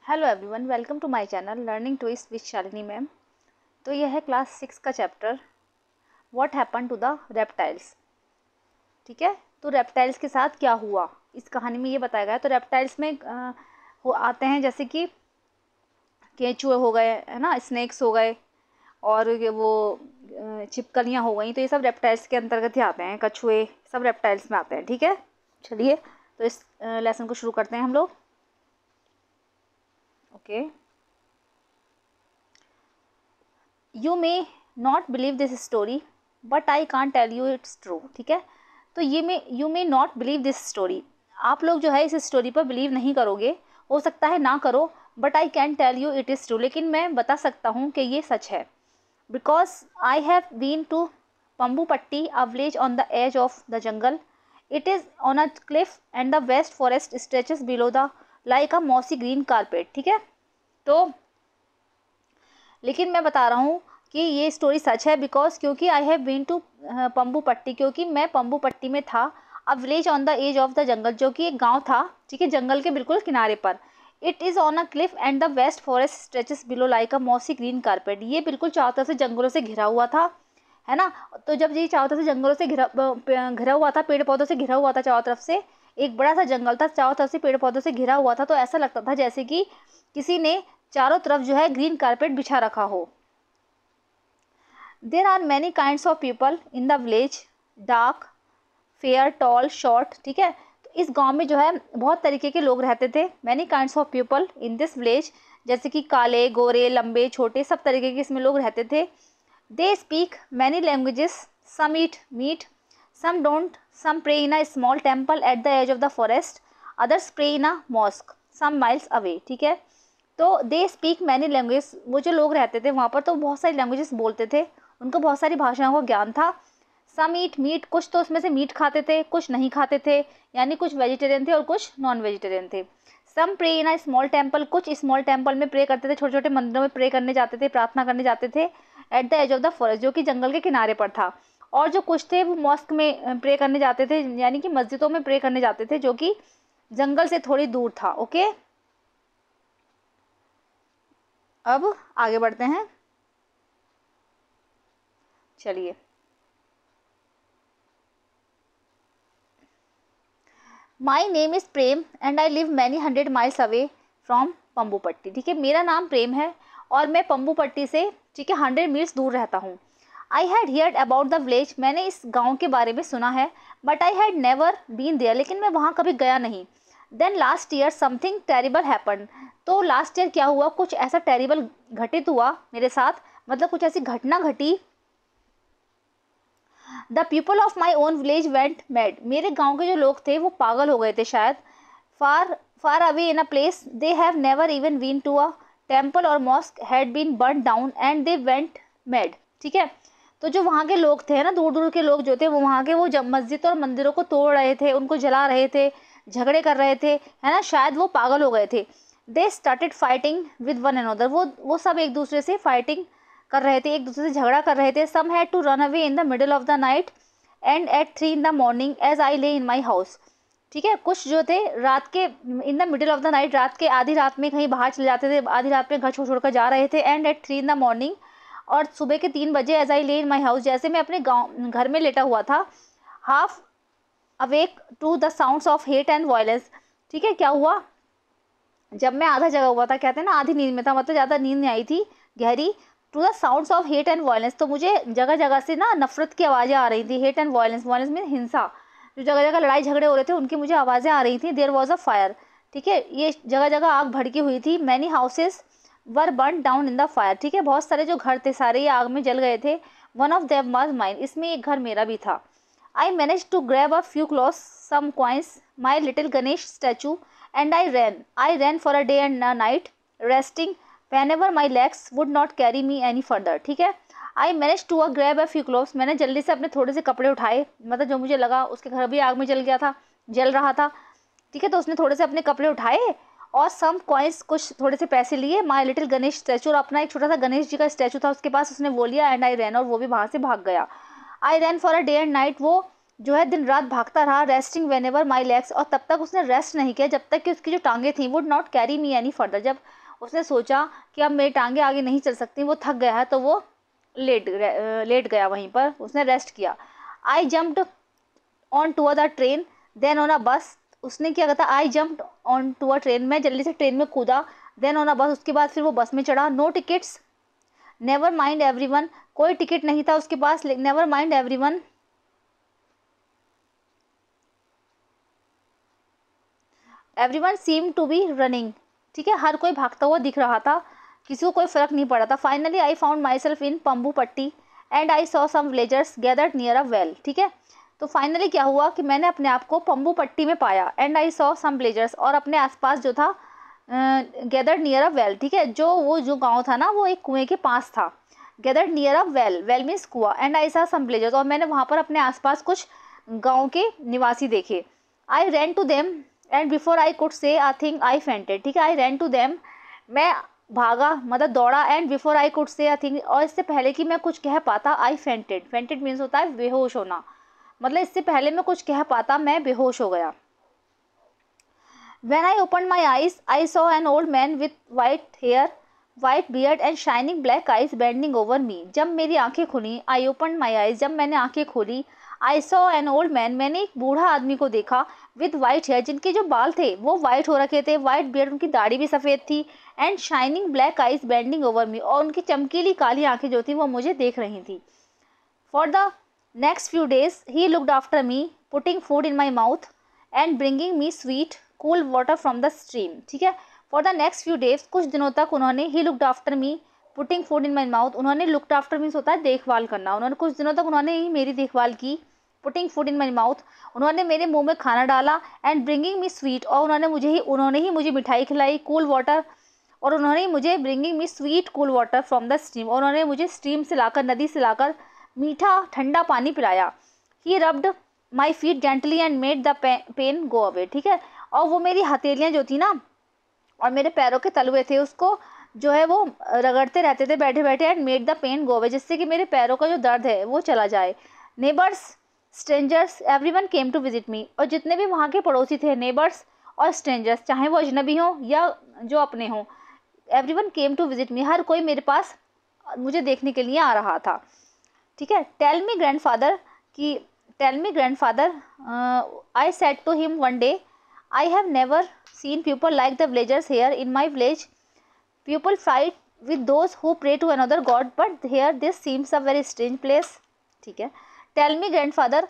Hello everyone, welcome to my channel learning twist with Shalini ma'am. तो यह है class 6 का chapter what happen to the reptiles. ठीक है, तो रेप्टाइल्स के साथ क्या हुआ इस कहानी में ये बताया गया है। तो रेप्टाइल्स में वो आते हैं जैसे कि केंचुए हो गए, है ना, स्नेक्स हो गए, और वो छिपकलियाँ हो गई। तो ये सब रेप्टाइल्स के अंतर्गत ही आते हैं। कछुए सब रेप्टाइल्स में आते हैं। ठीक है, चलिए तो इस लेसन को शुरू करते हैं हम लोग। Okay, you may not believe this story but I can't tell you it's true. ठीक है, तो you may not believe this story, आप लोग जो है इस स्टोरी पर बिलीव नहीं करोगे, हो सकता है ना करो, but I can tell you it is true, लेकिन मैं बता सकता हूँ कि ये सच है। Because I have been to Pambupatti, a village on the edge of the jungle. It is on a cliff and the vast forest stretches below the like a mossy green carpet. ठीक है, तो लेकिन मैं बता रहा हूँ कि ये स्टोरी सच है। बिकॉज क्योंकि I have been to Pambupatti, क्योंकि मैं पंबूपट्टी में था। A village on the edge of the jungle, जो कि एक गांव था, ठीक है, जंगल के बिल्कुल किनारे पर। It is on a cliff and the vast forest stretches below like a mossy green carpet. ये बिल्कुल चारों तरफ से जंगलों से घिरा हुआ था, है ना। तो जब ये चारों तरफ से जंगलों से घिरा हुआ था, पेड़ पौधों से घिरा हुआ था, चारों तरफ से एक बड़ा सा जंगल था, चारों तरफ से पेड़ पौधों से घिरा हुआ था। तो ऐसा लगता था जैसे कि किसी ने चारों तरफ जो है ग्रीन कारपेट बिछा रखा हो। There are many kinds of people in the village, dark, fair, tall, short. ठीक है, तो इस गांव में जो है बहुत तरीके के लोग रहते थे। Many kinds of people in this village, जैसे कि काले, गोरे, लंबे, छोटे, सब तरीके के इसमें लोग रहते थे। They speak many languages, some eat meat, some don't, some pray in a small temple at the edge of the forest, others pray in a mosque some miles away. ठीक है, तो दे स्पीक मैनी लैंग्वेज, वो जो लोग रहते थे वहाँ पर तो बहुत सारी लैंग्वेजेस बोलते थे, उनको बहुत सारी भाषाओं का ज्ञान था। सम ईट मीट, कुछ तो उसमें से मीट खाते थे, कुछ नहीं खाते थे, यानी कुछ वेजिटेरियन थे और कुछ नॉन वेजिटेरियन थे। Some pray in a small temple, कुछ स्मॉल टेम्पल में प्रे करते थे, छोटे छोटे मंदिरों में प्रे करने जाते थे, प्रार्थना करने जाते थे। At the edge of the forest, जो कि जंगल के किनारे पर था। और जो कुछ थे वो मॉस्क में प्रे करने जाते थे, यानी कि मस्जिदों में प्रे करने जाते थे, जो कि जंगल से थोड़ी दूर था। ओके, अब आगे बढ़ते हैं, चलिए। My name is Prem and I live many 100 miles away from Pambupatti. ठीक है, मेरा नाम प्रेम है और मैं पंबूपट्टी से, ठीक है, 100 मील्स दूर रहता हूँ। I had heard about the village, मैंने इस गांव के बारे में सुना है। But I had never been there, लेकिन मैं वहाँ कभी गया नहीं। Then last year something terrible happen, तो लास्ट ईयर क्या हुआ, कुछ ऐसा टेरिबल घटित हुआ मेरे साथ, मतलब कुछ ऐसी घटना घटी। The people of my own village went mad, मेरे गांव के जो लोग थे वो पागल हो गए थे शायद। Far far away in a place they have never even been to a temple और mosque had been burn down and they went mad. ठीक है, तो जो वहाँ के लोग थे ना, दूर दूर के लोग जो थे वो वहाँ के, वो जब मस्जिद और मंदिरों को तोड़ रहे थे, उनको जला रहे थे, झगड़े कर रहे थे, है ना, शायद वो पागल हो गए थे। They started fighting with one another, वो सब एक दूसरे से फाइटिंग कर रहे थे, एक दूसरे से झगड़ा कर रहे थे। Some had to run away in the middle of the night and at 3 in the morning as I lay in my house. ठीक है, कुछ जो थे रात के, इन the middle of the night, रात के आधी रात में कहीं बाहर चले जाते थे, आधी रात में घर छोड़ छोड़कर जा रहे थे। And at 3 in the morning, और सुबह के 3 बजे, as I lay in my house, जैसे मैं अपने गाँव घर में लेटा हुआ था, half awake to the sounds of hate and violence. ठीक है, क्या हुआ, जब मैं आधा जगा हुआ था, कहते हैं ना आधी नींद में था, मतलब ज़्यादा नींद नहीं आई थी गहरी, to the sounds of hate and violence, तो मुझे जगह जगह से ना नफरत की आवाज़ें आ रही थी। हेट एंड वायलेंस, वायलेंस में हिंसा, जो जगह जगह लड़ाई झगड़े हो रहे थे उनकी मुझे आवाज़ें आ रही थी। देयर वॉज अ फायर, ठीक है, ये जगह जगह आग भड़की हुई थी। Many houses were burn down in the fire, ठीक है, बहुत सारे जो घर थे सारे ये आग में जल गए थे। One of them was mine, इसमें एक घर मेरा भी था। I manage to grab a few clothes, some coins, my little Ganesh statue, and I ran for a day and a night, resting whenever my legs would not carry me any further। ठीक है, I managed to grab a few clothes, मैंने जल्दी से अपने थोड़े से कपड़े उठाए, मतलब जो मुझे लगा, उसके घर भी आग में जल गया था, जल रहा था। ठीक है, तो उसने थोड़े से अपने कपड़े उठाए और सम कॉइन्स, कुछ थोड़े से पैसे लिए। माई लिटिल गणेश स्टैचू, और अपना एक छोटा सा गणेश जी का स्टैचू था उसके पास, उसने वो लिया। एंड आई रैन, और वो भी वहाँ से भाग गया। I ran for a day and night, वो जो है दिन रात भागता रहा, resting whenever my legs, और तब तक उसने रेस्ट नहीं किया जब तक कि उसकी जो टांगे थी would not carry me any further. जब उसने सोचा कि अब मेरी टांगे आगे नहीं चल सकती, वो थक गया है, तो वो लेट गया, वहीं पर उसने रेस्ट किया। I jumped on to the train then on a bus, उसने क्या कहता, I jumped on to a train, मैं जल्दी से ट्रेन में कूदा, देन ऑन अ बस, उसके बाद फिर वो बस में चढ़ा। No tickets, never mind everyone, कोई टिकट नहीं था उसके पास, never mind everyone, everyone seem to be running, ठीक है, हर कोई भागता हुआ दिख रहा था, किसी को कोई फर्क नहीं पड़ा था। Finally I found myself in Pambupatti and I saw some villagers gathered near a well, ठीक है। तो फाइनली क्या हुआ कि मैंने अपने आप को पंबू पट्टी में पाया, and I saw some villagers, और अपने आसपास जो था गैदर्ड नियर अ वेल, ठीक है, वो जो गांव था ना वो एक कुएं के पास था। Gathered near a well, well means कुआं, and I saw some villagers, और मैंने वहाँ पर अपने आसपास कुछ गाँव के निवासी देखे। I ran to them and before I could say I think I fainted, ठीक है, आई रैन टू देम, मैं भागा मतलब दौड़ा, and before I could say I think, और इससे पहले कि मैं कुछ कह पाता, आई फेंटेड, फेंटेड मीन्स होता है बेहोश होना, मतलब इससे पहले मैं कुछ कह पाता मैं बेहोश हो गया। When I opened my eyes, I saw an old man with white hair, white beard and shining black eyes bending over me. जब मेरी आंखें खुली, I opened my eyes, जब मैंने आंखें खोली, I saw an old man, मैंने एक बूढ़ा आदमी को देखा, with white hair, जिनके जो बाल थे वो white हो रखे थे, white beard, उनकी दाढ़ी भी सफ़ेद थी, and shining black eyes bending over me, और उनकी चमकीली काली आंखें जो थी वो मुझे देख रही थी। For the next few days, he looked after me, putting food in my mouth and bringing me sweet cool water from the stream, ठीक है। For the next few days, कुछ दिनों तक उन्होंने he looked after me, putting food in my mouth, उन्होंने looked after me होता है देखभाल करना, उन्होंने कुछ दिनों तक उन्होंने ही मेरी देखभाल की। putting food in my mouth, उन्होंने मेरे मुंह में खाना डाला, and bringing me sweet, और उन्होंने ही मुझे मिठाई खिलाई, cool water, और उन्होंने मुझे bringing me sweet cool water from the stream, और उन्होंने मुझे स्ट्रीम से लाकर, नदी से लाकर मीठा ठंडा पानी पिलाया। He rubbed my feet gently and made the pain go away, ठीक है, और वो मेरी हथेलियाँ जो थी ना और मेरे पैरों के तलवे थे उसको जो है वो रगड़ते रहते थे बैठे बैठे, and made the pain go away, जिससे कि मेरे पैरों का जो दर्द है वो चला जाए। Neighbours, strangers, everyone came to visit me, और जितने भी वहाँ के पड़ोसी थे, नेबर्स और स्ट्रेंजर्स, चाहे वो अजनबी हों या जो अपने हों, everyone came to visit me, हर कोई मेरे पास मुझे देखने के लिए आ रहा था, ठीक है। Tell me grandfather, I said to him one day, I have never seen people like the villagers here in my village, people fight with those who pray to another god, but here this seems a very strange place, ठीक है। Tell me grandfather,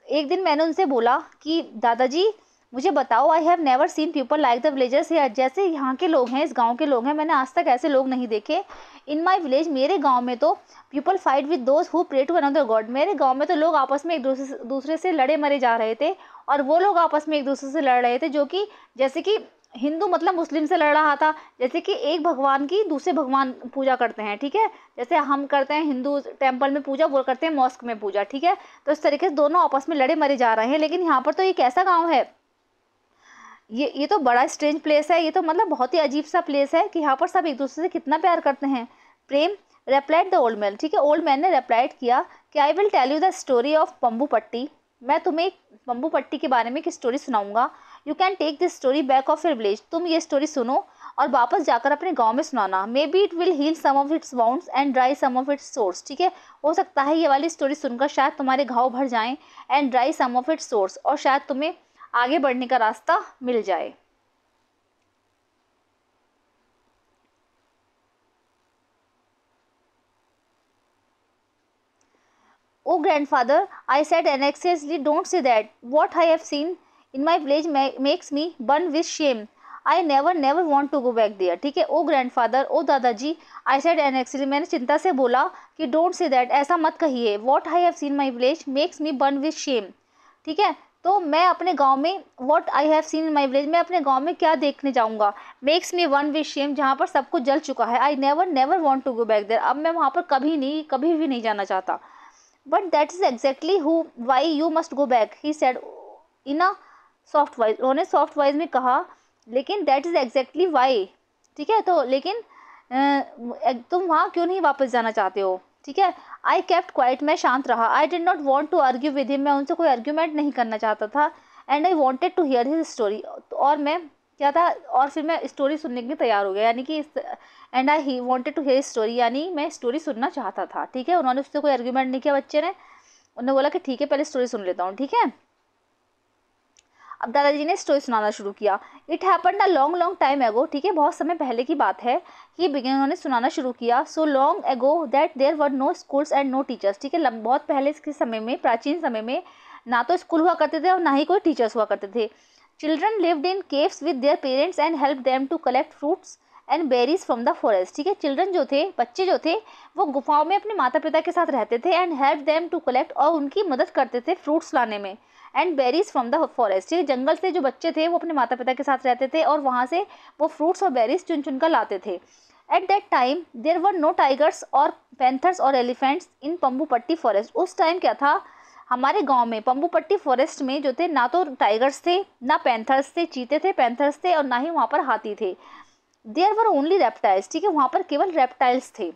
एक दिन मैंने उनसे बोला कि दादाजी मुझे बताओ, I have never seen people like the villagers here, जैसे यहाँ के लोग हैं, इस गांव के लोग हैं, मैंने आज तक ऐसे लोग नहीं देखे। इन माई विलेज, मेरे गांव में तो people fight with those who pray to another god, मेरे गांव में तो लोग आपस में एक दूसरे से लड़े मरे जा रहे थे, और वो लोग आपस में एक दूसरे से लड़ रहे थे, जो कि जैसे कि हिंदू मतलब मुस्लिम से लड़ रहा था, जैसे कि एक भगवान की दूसरे भगवान पूजा करते हैं, ठीक है, जैसे हम करते हैं हिंदू टेम्पल में पूजा, वो करते हैं मॉस्क में पूजा, ठीक है। तो इस तरीके से दोनों आपस में लड़े मरे जा रहे हैं, लेकिन यहाँ पर तो एक ऐसा गाँव है, ये तो बड़ा स्ट्रेंज प्लेस है, ये तो मतलब बहुत ही अजीब सा प्लेस है कि यहाँ पर सब एक दूसरे से कितना प्यार करते हैं। Prem, replied the old man, ठीक है, ओल्ड मैन ने रेप्लाइड किया कि I will tell you the story of पंबू पट्टी, मैं तुम्हें पंबू पट्टी के बारे में एक स्टोरी सुनाऊंगा। You can take this story back of your village, तुम ये स्टोरी सुनो और वापस जाकर अपने गांव में सुनाना। Maybe it will heal some of its wounds and dry some of its sores, ठीक है, हो सकता है ये वाली स्टोरी सुनकर शायद तुम्हारे घाव भर जाएं, and dry some of its sores, और शायद तुम्हें आगे बढ़ने का रास्ता मिल जाए। Oh grandfather, I said anxiously, don't say that. What I have seen in my village makes me burn with shame. I never want to go back there. ठीक है, ओ ग्रैंडफादर, ओ दादाजी, I said anxiously, मैंने चिंता से बोला कि don't say that, ऐसा मत कहिए। What I have seen my village makes me burn with shame. ठीक है, तो मैं अपने गांव में what I have seen in my village, मैं अपने गांव में क्या देखने जाऊंगा, makes me burn with shame, जहाँ पर सब कुछ जल चुका है। I never want to go back there, अब मैं वहाँ पर कभी भी नहीं जाना चाहता। But that is exactly why you must go back, he said in a soft voice, उन्होंने soft voice में कहा, लेकिन that is exactly why, ठीक है, तो लेकिन तुम वहाँ क्यों नहीं वापस जाना चाहते हो, ठीक है। आई केप्ट क्वाइट, मैं शांत रहा। I did not want to argue with him, मैं उनसे कोई आर्ग्यूमेंट नहीं करना चाहता था। And I wanted to hear his story, और मैं क्या था, और फिर मैं स्टोरी सुनने के लिए तैयार हो गया, यानी कि and I wanted to hear story, यानी मैं स्टोरी सुनना चाहता था। ठीक है, उन्होंने उससे कोई आर्ग्यूमेंट नहीं किया बच्चे ने, उन्होंने बोला कि ठीक है पहले स्टोरी सुन लेता हूँ। ठीक है, अब दादाजी ने स्टोरी सुनाना शुरू किया। It happened a long long time एगो, ठीक है, बहुत समय पहले की बात है। ही बिगिन, उन्होंने सुनाना शुरू किया। So long ago that there were no schools and no teachers, ठीक है, बहुत पहले के समय में, प्राचीन समय में ना तो स्कूल हुआ करते थे और ना ही कोई टीचर्स हुआ करते थे। Children lived in caves with their parents and help them to collect fruits and berries from the forest, ठीक है, चिल्ड्रन जो थे, बच्चे जो थे, वो गुफाओं में अपने माता पिता के साथ रहते थे। And help them to collect, और उनकी मदद करते थे फ्रूट्स लाने में। And berries from the forest, ठीक है, जंगल से जो बच्चे थे वो अपने माता पिता के साथ रहते थे और वहाँ से वो फ्रूट्स और बेरीज चुन चुन कर लाते थे। At that time there were no tigers और पैंथर्स और एलिफेंट्स इन पंबूपट्टी फॉरेस्ट, उस टाइम क्या था हमारे गांव में पंबूपट्टी फॉरेस्ट में जो थे, ना तो टाइगर्स थे, ना पैंथर्स थे, चीते थे, पैंथर्स थे, और ना ही वहाँ पर हाथी थे। देयर वर ओनली रेप्टाइल्स, ठीक है, वहाँ पर केवल रेप्टाइल्स थे।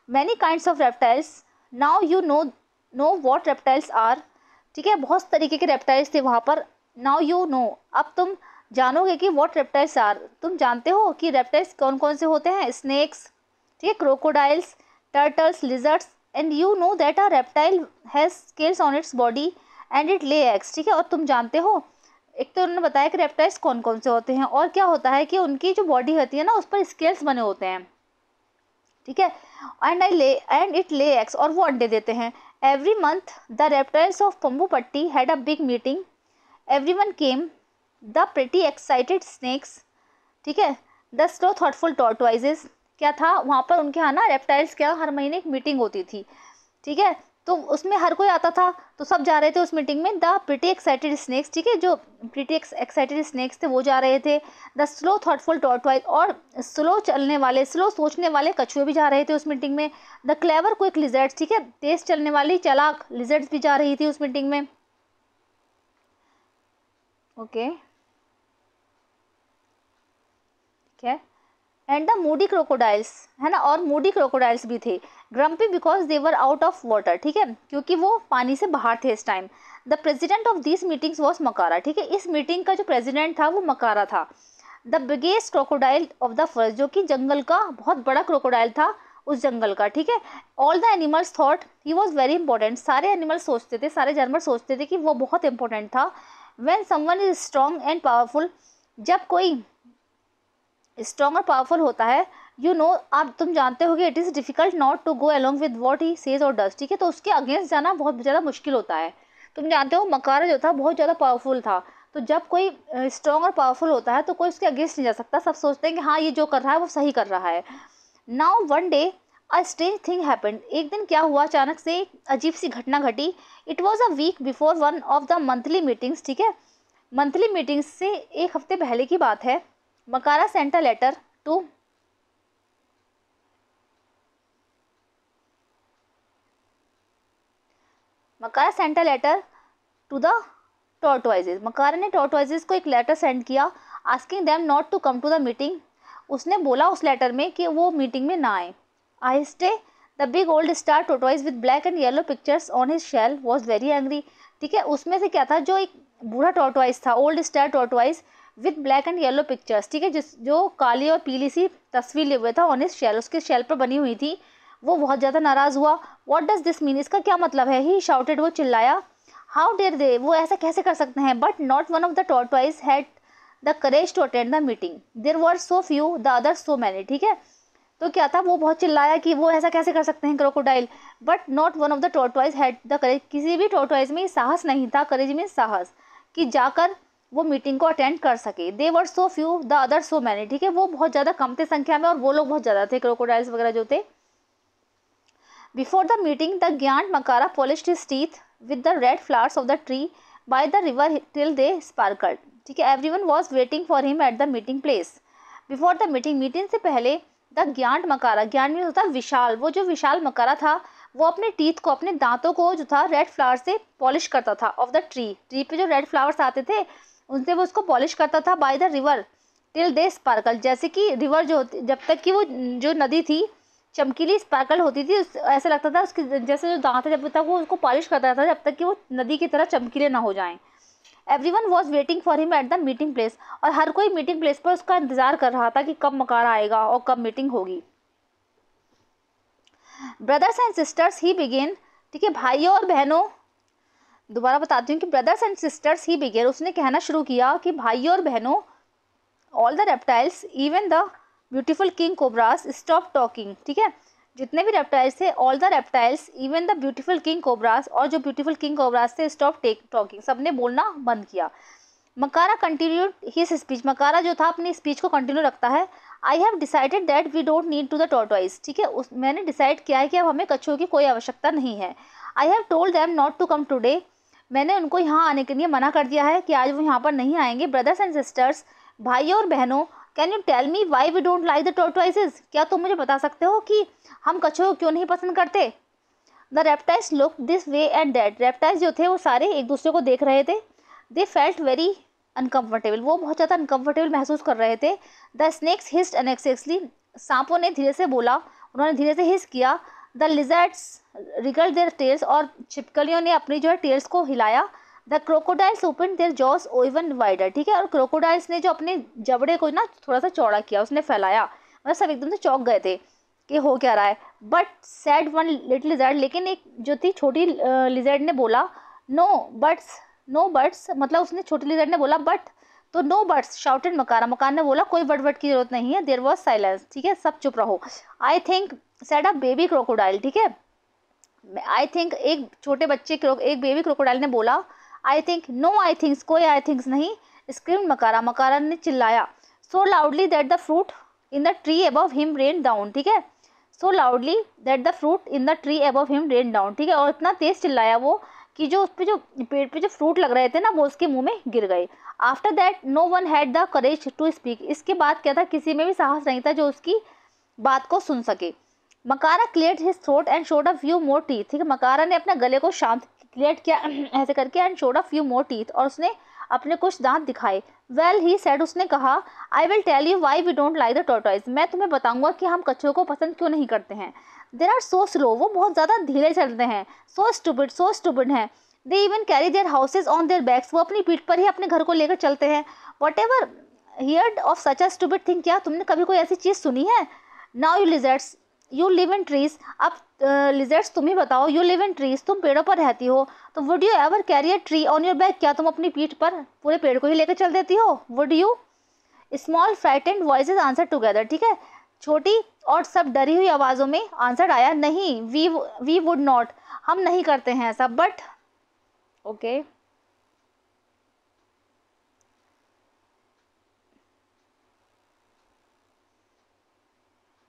Many kinds of reptiles, now you know what reptiles are, ठीक है, बहुत तरीके के रेप्टाइल्स थे वहाँ पर। नाउ यू नो, अब तुम जानोगे कि व्हाट रेप्टाइल्स आर, तुम जानते हो कि रेप्टाइल्स कौन कौन से होते हैं। स्नेक्स, ठीक है, crocodiles, turtles, lizards, and you know that a reptile has scales on its body and it lay eggs, ठीक है, और तुम जानते हो, एक तो उन्होंने बताया कि रेप्टाइल्स कौन कौन से होते हैं, और क्या होता है कि उनकी जो बॉडी होती है ना उस पर स्केल्स बने होते हैं, ठीक है, एंड इट ले एग्स, और वो अंडे देते हैं। Every month the reptiles of Pambupatti had a big meeting, everyone came, the pretty excited snakes, ठीक है, द स्लो थॉटफुल टॉर्टोइजेस, क्या था वहाँ पर उनके यहाँ ना रेप्टाइल्स क्या हर महीने एक मीटिंग होती थी, ठीक है, तो उसमें हर कोई आता था, तो सब जा रहे थे उस मीटिंग में। द प्रिटी एक्साइटेड स्नेक्स, ठीक है, जो प्रिटी एक्साइटेड स्नेक्स थे वो जा रहे थे। द स्लो थॉटफुल टॉर्टवाइज, और स्लो चलने वाले, स्लो सोचने वाले कछुए भी जा रहे थे उस मीटिंग में। द क्लेवर क्विक लिजर्ड्स, ठीक है, तेज चलने वाली चालाक लिजर्ड्स भी जा रही थी उस मीटिंग में। ओके, ठीक है, एंड द मूडी क्रोकोडाइल्स, है ना, और मूडी क्रोकोडाइल्स भी थे। Grumpy because they were out of water, ठीक है, क्योंकि वो पानी से बाहर थे इस time. The president of this meetings was Makara, ठीक है, इस मीटिंग का जो प्रेजिडेंट था वो मकारा था। The biggest crocodile of the forest, जो कि जंगल का बहुत बड़ा क्रोकोडाइल था उस जंगल का, ठीक है। All the animals thought he was very important, सारे एनिमल सोचते थे, सारे जानवर सोचते थे कि वो बहुत इंपॉर्टेंट था। When someone is strong and powerful, जब कोई स्ट्रॉन्ग और पावरफुल होता है, यू नो, आप तुम जानते हो कि it is difficult not to go along with what he says और डज, ठीक है, तो उसके अगेंस्ट जाना बहुत ज़्यादा मुश्किल होता है। तुम जानते हो मकारा जो था बहुत ज़्यादा पावरफुल था, तो जब कोई स्ट्रॉन्ग और पावरफुल होता है तो कोई उसके अगेंस्ट नहीं जा सकता, सब सोचते हैं कि हाँ ये जो कर रहा है वो सही कर रहा है। Now one day a strange thing happened, एक दिन क्या हुआ, अचानक से एक अजीब सी घटना घटी। It was a week before one of the monthly meetings, ठीक है, मंथली मीटिंग्स से एक हफ्ते पहले की बात है। Makara sent a letter to Makara sent a letter to the tortoises, Makara ने टॉर्टोइजेस को एक लेटर सेंड किया, asking them not to come to the meeting. उसने बोला उस लेटर में कि वो मीटिंग में ना आए। आहिस्ते the big old star tortoise with black and yellow pictures on his shell was very angry, ठीक है, उसमें से क्या था, जो एक बूढ़ा टॉर्टोइज था, old star tortoise with black and yellow pictures, ठीक है, जो काली और पीली सी तस्वीर लिए हुए था ऑन हिज शेल, उसके शेल पर बनी हुई थी, वो बहुत ज़्यादा नाराज़ हुआ। व्हाट डज दिस मीन, इसका क्या मतलब है। ही शाउटेड, वो चिल्लाया। हाउ डेयर दे, वो ऐसा कैसे कर सकते हैं। But not one of the tortoise had the courage to attend the meeting, there were so few the others so many, ठीक है, तो क्या था, वो बहुत चिल्लाया कि वो ऐसा कैसे कर सकते हैं crocodile. But not one of the tortoise had the करेज, किसी भी टॉर्टोइज में साहस नहीं था, करेज में साहस, कि जाकर वो मीटिंग को अटेंड कर सके। They were so few the other so many, ठीक है, वो बहुत ज़्यादा कम थे संख्या में और वो लोग बहुत ज़्यादा थे, क्रोकोडाइल्स वगैरह जो थे। Before the meeting the giant Makara polished his teeth with the red flowers of the tree by the river till they sparkled, ठीक है, everyone was waiting for him at the meeting place. Before the meeting, meeting से पहले, the giant मकारा, ग्यांट में होता है विशाल, वो जो विशाल मकारा था वो अपने टीथ को, अपने दांतों को जो था रेड फ्लावर से पॉलिश करता था, ऑफ द ट्री, ट्री पे जो रेड फ्लावर्स आते थे उनसे वो उसको पॉलिश करता था। Bye the river till they sparkle, जैसे कि रिवर जो होती, जब तक कि वो जो नदी थी चमकीली स्पार्कल होती थी, ऐसा लगता था उसके जैसे जो दांत है जब तक वो उसको पॉलिश करता था जब तक कि वो नदी की तरह चमकीले ना हो जाएं। Everyone was waiting for him at the meeting place, और हर कोई मीटिंग प्लेस पर उसका इंतजार कर रहा था कि कब मकारा आएगा और कब मीटिंग होगी। Brothers and sisters he begin, ठीक है, भाइयों और बहनों, दोबारा बताती हूँ कि brothers and sisters he begin, उसने कहना शुरू किया कि भाइयों और बहनों, all the reptiles even the beautiful king cobras stop talking, ठीक है, जितने भी रेप्टाइल्स थे, all the reptiles even the beautiful king cobras, और जो ब्यूटीफुल किंग कोबरास थे, स्टॉप टॉकिंग, सबने बोलना बंद किया। मकारा कंटिन्यूड हिज स्पीच, मकारा जो था अपनी स्पीच को कंटिन्यू रखता है। I have decided that we don't need to the tortoise, ठीक है, मैंने डिसाइड किया है कि अब हमें कछुओं की कोई आवश्यकता नहीं है। I have told them not to come today, मैंने उनको यहाँ आने के लिए मना कर दिया है कि आज वो यहाँ पर नहीं आएंगे। ब्रदर्स एंड सिस्टर्स, भाइयों और बहनों, can you tell me why we don't like the tortoises, क्या तुम मुझे बता सकते हो कि हम कछुओं क्यों नहीं पसंद करते। The reptiles look this way and that, reptiles जो थे वो सारे एक दूसरे को देख रहे थे। दे फेल्ट वेरी अनकम्फर्टेबल, वो बहुत ज़्यादा अनकम्फर्टेबल महसूस कर रहे थे। द स्नेक्स हिस्ड अनएक्सेसली, सांपों ने धीरे से बोला, उन्होंने धीरे से हिस किया। The lizards wriggled their tails, और छिपकलियों ने अपनी जो है टेल्स को हिलाया। The crocodiles open their jaws even wider, ठीक है, और क्रोकोडाइल्स ने जो अपने जबड़े को ना थोड़ा सा चौड़ा किया, उसने फैलाया, मतलब सब एकदम से चौंक गए थे कि हो क्या रहा है। But sad one little lizard, लेकिन एक जो थी छोटी लिजर्ड ने बोला, नो बर्ड्स, मतलब उसने छोटी लिजर्ड ने बोला बट, तो नो बर्ड्स शाउटेड मकारा, मकान ने बोला कोई वर्ड की जरूरत नहीं है। देयर वॉज साइलेंस, ठीक है, सब चुप रहो। I think said a baby crocodile, ठीक है, आई थिंक एक छोटे बच्चे एक बेबी क्रोकोडाइल ने बोला। I think, no I thinks, कोई आई थिंक्स नहीं। स्क्रीम मकारा, मकारा ने चिल्लाया। So loudly that the fruit in the tree above him rain down, ठीक है, so loudly that the fruit in the tree above him rain down, ठीक है, और इतना तेज चिल्लाया वो कि जो उस पे जो पेड़ पे जो फ्रूट लग रहे थे ना वो उसके मुंह में गिर गए। After that no one had the courage to speak, इसके बाद क्या था, किसी में भी साहस नहीं था जो उसकी बात को सुन सके। Makara cleared his throat and showed a few more teeth, ठीक है, मकारा ने अपने गले को शांत क्लियर किया ऐसे करके, and showed a few more teeth, और उसने अपने कुछ दांत दिखाए। वेल ही सेड, उसने कहा, I will tell you why we don't like the tortoise, मैं तुम्हें बताऊंगा कि हम कछुओं को पसंद क्यों नहीं करते हैं। देर आर सो स्लो, वो बहुत ज़्यादा धीरे चलते हैं। सो स्टूपिड हैं। They even carry their houses on their backs, वो अपनी पीठ पर ही अपने घर को लेकर चलते हैं। What ever heard of such a stupid thing, क्या तुमने कभी कोई ऐसी चीज़ सुनी है। Now you lizards you live in trees, अब लिजर्ड्स तुम ही बताओ, यू लिव इन ट्रीज, तुम पेड़ों पर रहती हो, तो would you ever carry a tree on your back, क्या तुम अपनी पीठ पर पूरे पेड़ को ही लेकर चल देती हो। Would you, small frightened voices answer together, ठीक है, छोटी और सब डरी हुई आवाज़ों में आंसर आया, नहीं, वी वुड नॉट, हम नहीं करते हैं ऐसा। But okay,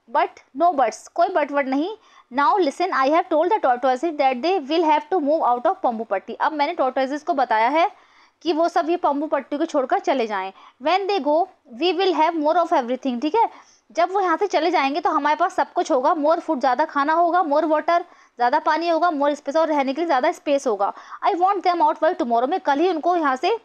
but no buts, कोई बट वर्ड नहीं। Now listen, I have told the tortoises that they will have to move out of पंबू Patti, अब मैंने टॉर्टोइसेस को बताया है कि वो सब ये पंबू पट्टी को छोड़कर चले जाएं। When they go we will have more of everything, ठीक है, जब वो यहाँ से चले जाएंगे तो हमारे पास सब कुछ होगा। मोर फूड, ज़्यादा खाना होगा, मोर वाटर, ज़्यादा पानी होगा, मोर स्पेस, और रहने के लिए ज़्यादा स्पेस होगा। I want them out by tomorrow, मैं कल ही उनको यहाँ से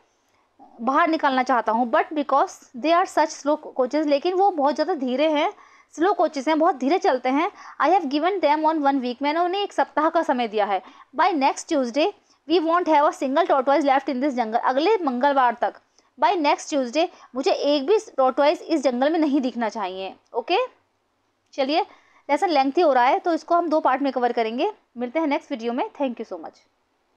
बाहर निकालना चाहता हूँ। But because they are such slow coaches, लेकिन वो बहुत ज़्यादा धीरे हैं, स्लो कोचेस हैं, बहुत धीरे चलते हैं। I have given them on 1 week, मैंने उन्हें 1 सप्ताह का समय दिया है। By next Tuesday we won't have a single tortoise left in this jungle, अगले मंगलवार तक, बाय नेक्स्ट ट्यूसडे मुझे एक भी टॉर्टोइज इस जंगल में नहीं दिखना चाहिए। ओके, चलिए, लेसन लेंथी हो रहा है तो इसको हम 2 पार्ट में कवर करेंगे। मिलते हैं नेक्स्ट वीडियो में। Thank you so much.